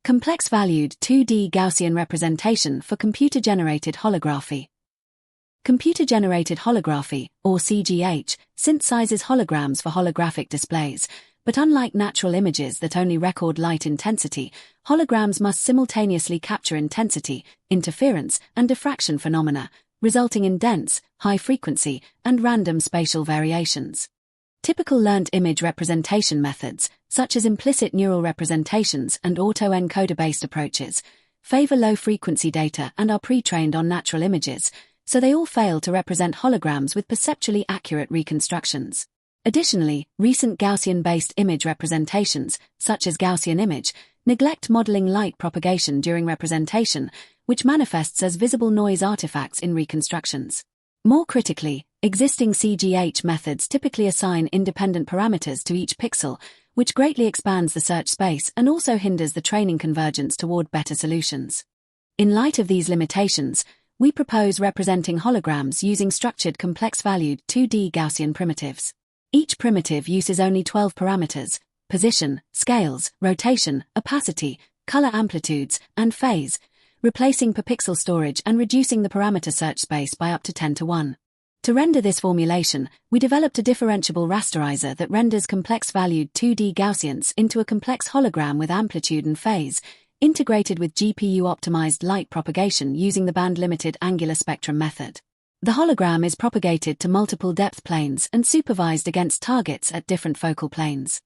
Complex-valued 2D Gaussian representation for computer-generated holography. Computer-generated holography, or CGH, synthesizes holograms for holographic displays, but unlike natural images that only record light intensity, holograms must simultaneously capture intensity, interference, and diffraction phenomena, resulting in dense, high-frequency, and random spatial variations. Typical learnt image representation methods, such as implicit neural representations and autoencoder-based approaches, favor low-frequency data and are pre-trained on natural images, so they all fail to represent holograms with perceptually accurate reconstructions. Additionally, recent Gaussian-based image representations, such as Gaussian image, neglect modeling light propagation during representation, which manifests as visible noise artifacts in reconstructions. More critically, existing CGH methods typically assign independent parameters to each pixel, which greatly expands the search space and also hinders the training convergence toward better solutions. In light of these limitations, we propose representing holograms using structured complex-valued 2D Gaussian primitives. Each primitive uses only 12 parameters: position, scales, rotation, opacity, color amplitudes, and phase, replacing per pixel storage and reducing the parameter search space by up to 10:1. To render this formulation, we developed a differentiable rasterizer that renders complex-valued 2D Gaussians into a complex hologram with amplitude and phase, integrated with GPU-optimized light propagation using the band-limited angular spectrum method. The hologram is propagated to multiple depth planes and supervised against targets at different focal planes.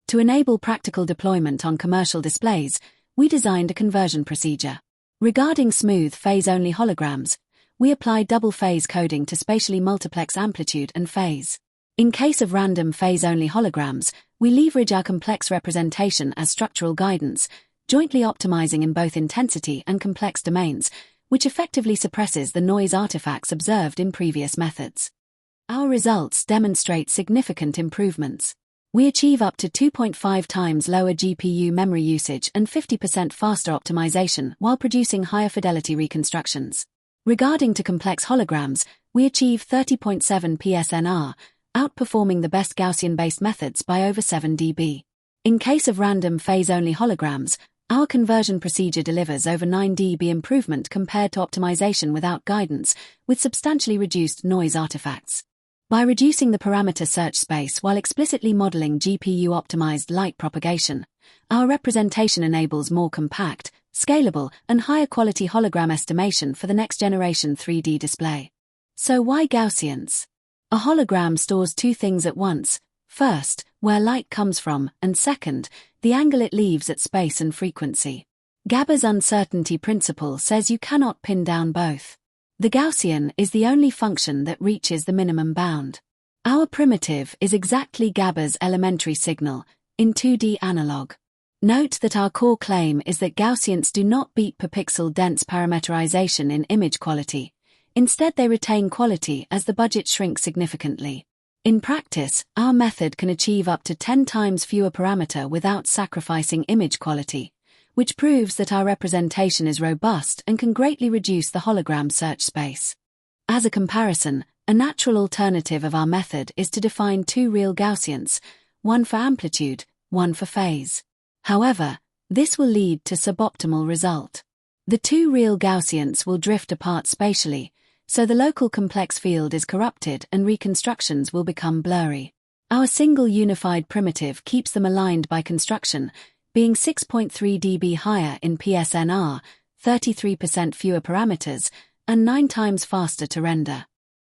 To enable practical deployment on commercial displays, we designed a conversion procedure. Regarding smooth phase-only holograms, we apply double phase coding to spatially multiplex amplitude and phase. In case of random phase-only holograms, we leverage our complex representation as structural guidance, jointly optimizing in both intensity and complex domains, which effectively suppresses the noise artifacts observed in previous methods. Our results demonstrate significant improvements. We achieve up to 2.5 times lower GPU memory usage and 50% faster optimization while producing higher fidelity reconstructions. Regarding to complex holograms, we achieve 30.7 PSNR, outperforming the best Gaussian-based methods by over 7 dB. In case of random phase-only holograms, our conversion procedure delivers over 9 dB improvement compared to optimization without guidance, with substantially reduced noise artifacts. By reducing the parameter search space while explicitly modeling GPU-optimized light propagation, our representation enables more compact, scalable, and higher-quality hologram estimation for the next-generation 3D display. So why Gaussians? A hologram stores two things at once: first, where light comes from, and second, the angle it leaves at space and frequency. Gaber's uncertainty principle says you cannot pin down both. The Gaussian is the only function that reaches the minimum bound. Our primitive is exactly Gaber's elementary signal, in 2D analog. Note that our core claim is that Gaussians do not beat per pixel dense parameterization in image quality. Instead, they retain quality as the budget shrinks significantly. In practice, our method can achieve up to 10 times fewer parameter without sacrificing image quality, which proves that our representation is robust and can greatly reduce the hologram search space. As a comparison, a natural alternative of our method is to define two real Gaussians, one for amplitude, one for phase. However, this will lead to suboptimal result. The two real Gaussians will drift apart spatially, so the local complex field is corrupted and reconstructions will become blurry. Our single unified primitive keeps them aligned by construction, being 6.3 dB higher in PSNR, 33% fewer parameters, and 9 times faster to render.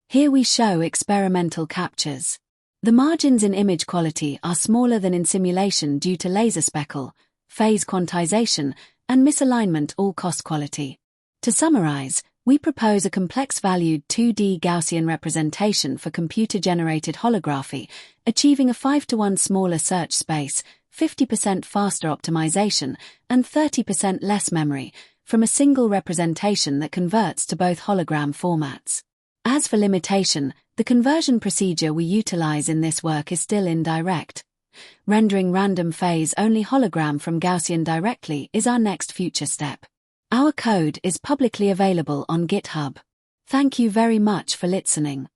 Here we show experimental captures. The margins in image quality are smaller than in simulation due to laser speckle, phase quantization, and misalignment all-cost quality. To summarize, we propose a complex-valued 2D Gaussian representation for computer-generated holography, achieving a 5:1 smaller search space, 50% faster optimization, and 30% less memory, from a single representation that converts to both hologram formats. As for limitation, the conversion procedure we utilize in this work is still indirect. Rendering random phase-only hologram from Gaussian directly is our next future step. Our code is publicly available on GitHub. Thank you very much for listening.